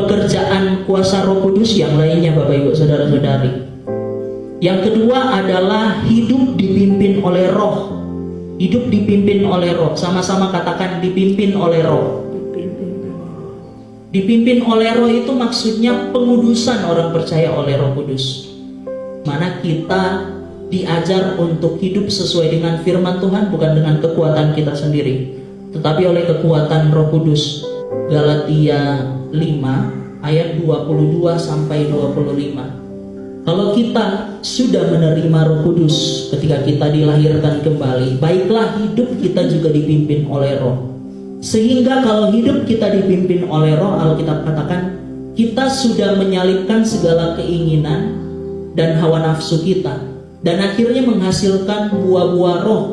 pekerjaan kuasa Roh Kudus yang lainnya, Bapak Ibu Saudara-saudari. Yang kedua adalah hidup dipimpin oleh Roh. Hidup dipimpin oleh Roh. Sama-sama katakan dipimpin oleh Roh. Dipimpin oleh Roh itu maksudnya pengudusan orang percaya oleh Roh Kudus. Mana kita diajar untuk hidup sesuai dengan firman Tuhan, bukan dengan kekuatan kita sendiri, tetapi oleh kekuatan Roh Kudus. Galatia 5 ayat 22 sampai 25. Kalau kita sudah menerima Roh Kudus ketika kita dilahirkan kembali, baiklah hidup kita juga dipimpin oleh Roh. Sehingga kalau hidup kita dipimpin oleh Roh, Alkitab katakan kita sudah menyalipkan segala keinginan dan hawa nafsu kita, dan akhirnya menghasilkan buah-buah Roh.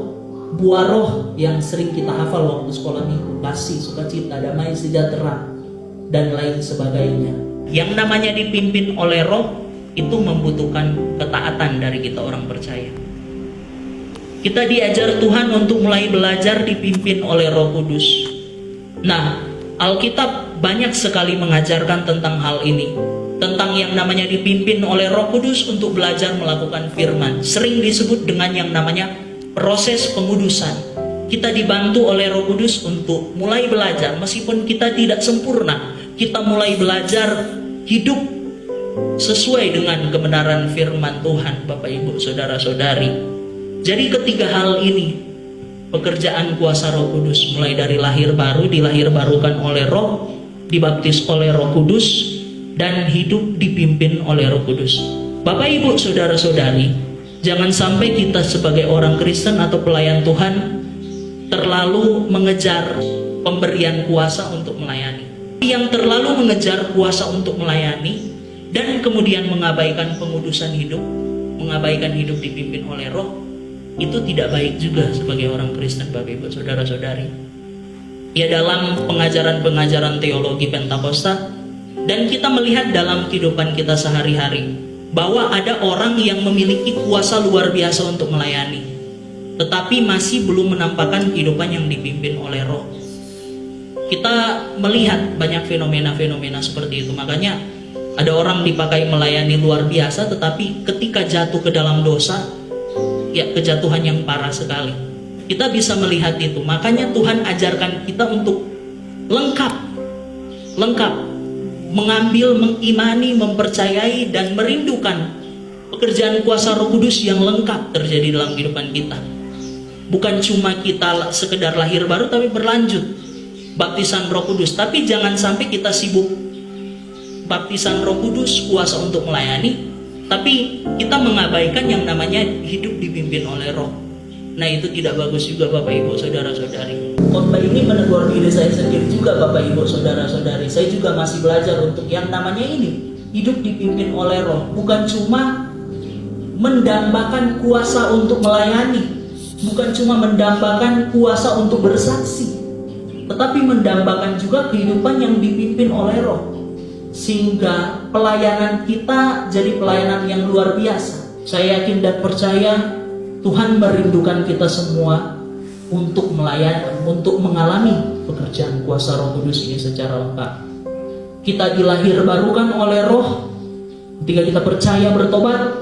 Buah Roh yang sering kita hafal waktu sekolah minggu: kasih, sukacita, damai, sejahtera, dan lain sebagainya. Yang namanya dipimpin oleh Roh itu membutuhkan ketaatan dari kita orang percaya. Kita diajar Tuhan untuk mulai belajar dipimpin oleh Roh Kudus. Nah, Alkitab banyak sekali mengajarkan tentang hal ini, tentang yang namanya dipimpin oleh Roh Kudus untuk belajar melakukan firman. Sering disebut dengan yang namanya proses pengudusan. Kita dibantu oleh Roh Kudus untuk mulai belajar, meskipun kita tidak sempurna, kita mulai belajar hidup sesuai dengan kebenaran firman Tuhan, Bapak Ibu Saudara-saudari. Jadi ketiga hal ini, pekerjaan kuasa Roh Kudus, mulai dari lahir baru, dilahirbarukan oleh Roh, dibaptis oleh Roh Kudus, dan hidup dipimpin oleh Roh Kudus. Bapak Ibu Saudara-saudari, jangan sampai kita sebagai orang Kristen atau pelayan Tuhan terlalu mengejar pemberian kuasa untuk melayani. Yang terlalu mengejar kuasa untuk melayani dan kemudian mengabaikan pengudusan hidup, mengabaikan hidup dipimpin oleh Roh, itu tidak baik juga sebagai orang Kristen, Bapak Ibu Saudara-saudari. Ya, dalam pengajaran-pengajaran teologi Pentakosta, dan kita melihat dalam kehidupan kita sehari-hari bahwa ada orang yang memiliki kuasa luar biasa untuk melayani, tetapi masih belum menampakkan kehidupan yang dipimpin oleh Roh. Kita melihat banyak fenomena-fenomena seperti itu. Makanya ada orang dipakai melayani luar biasa, tetapi ketika jatuh ke dalam dosa, ya kejatuhan yang parah sekali. Kita bisa melihat itu. Makanya Tuhan ajarkan kita untuk lengkap, mengambil, mengimani, mempercayai, dan merindukan pekerjaan kuasa Roh Kudus yang lengkap terjadi dalam kehidupan kita. Bukan cuma kita sekedar lahir baru, tapi berlanjut baptisan Roh Kudus. Tapi jangan sampai kita sibuk baptisan Roh Kudus, kuasa untuk melayani, tapi kita mengabaikan yang namanya hidup dipimpin oleh Roh. Nah, itu tidak bagus juga, Bapak Ibu Saudara-saudari. Khotbah ini menegur diri saya sendiri juga, Bapak Ibu Saudara-saudari. Saya juga masih belajar untuk yang namanya ini, hidup dipimpin oleh Roh. Bukan cuma mendambakan kuasa untuk melayani, bukan cuma mendambakan kuasa untuk bersaksi, tetapi mendambakan juga kehidupan yang dipimpin oleh Roh, sehingga pelayanan kita jadi pelayanan yang luar biasa. Saya yakin dan percaya Tuhan merindukan kita semua untuk melayani, untuk mengalami pekerjaan kuasa Roh Kudus ini secara lengkap. Kita dilahirbarukan oleh Roh. Ketika kita percaya bertobat,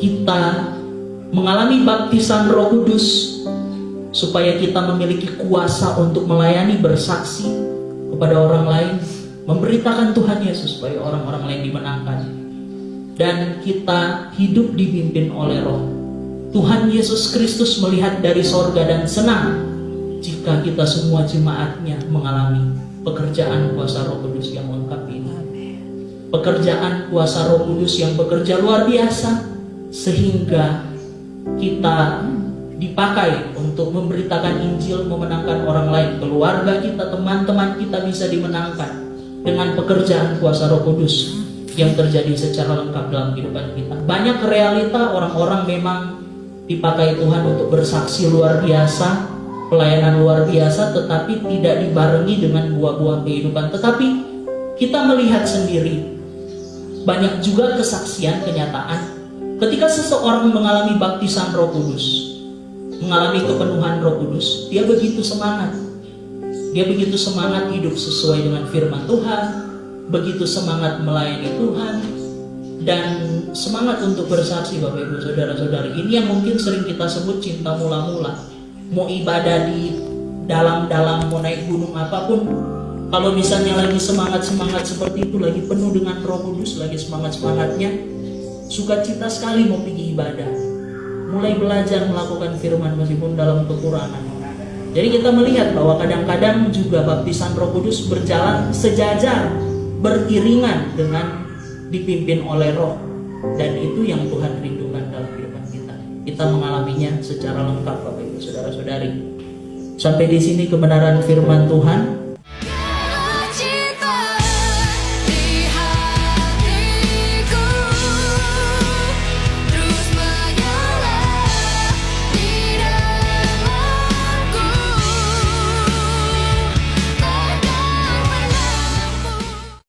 kita mengalami baptisan Roh Kudus supaya kita memiliki kuasa untuk melayani, bersaksi kepada orang lain, memberitakan Tuhan Yesus supaya orang-orang lain dimenangkan. Dan kita hidup dipimpin oleh Roh. Tuhan Yesus Kristus melihat dari sorga dan senang jika kita semua jemaatnya mengalami pekerjaan kuasa Roh Kudus yang lengkap ini. Pekerjaan kuasa Roh Kudus yang bekerja luar biasa, sehingga kita dipakai untuk memberitakan Injil, memenangkan orang lain. Keluarga kita, teman-teman kita bisa dimenangkan dengan pekerjaan kuasa Roh Kudus yang terjadi secara lengkap dalam kehidupan kita. Banyak realita orang-orang memang dipakai Tuhan untuk bersaksi luar biasa, pelayanan luar biasa, tetapi tidak dibarengi dengan buah-buah kehidupan. Tetapi kita melihat sendiri banyak juga kesaksian, kenyataan ketika seseorang mengalami baptisan Roh Kudus, mengalami kepenuhan Roh Kudus, dia begitu semangat. Dia begitu semangat hidup sesuai dengan firman Tuhan. begitu semangat melayani Tuhan dan semangat untuk bersaksi. Bapak Ibu Saudara-saudari, ini yang mungkin sering kita sebut cinta mula-mula. Mau ibadah di dalam-dalam, mau naik gunung apapun, kalau misalnya lagi semangat-semangat seperti itu, lagi penuh dengan Roh Kudus, lagi semangat-semangatnya, sukacita sekali mau pergi ibadah, mulai belajar melakukan firman meskipun dalam kekurangan. Jadi kita melihat bahwa kadang-kadang juga baptisan Roh Kudus berjalan sejajar, beriringan dengan dipimpin oleh Roh, dan itu yang Tuhan rindukan dalam kehidupan kita. Kita mengalaminya secara lengkap, Bapak Ibu Saudara-saudari. Sampai di sini kebenaran firman Tuhan.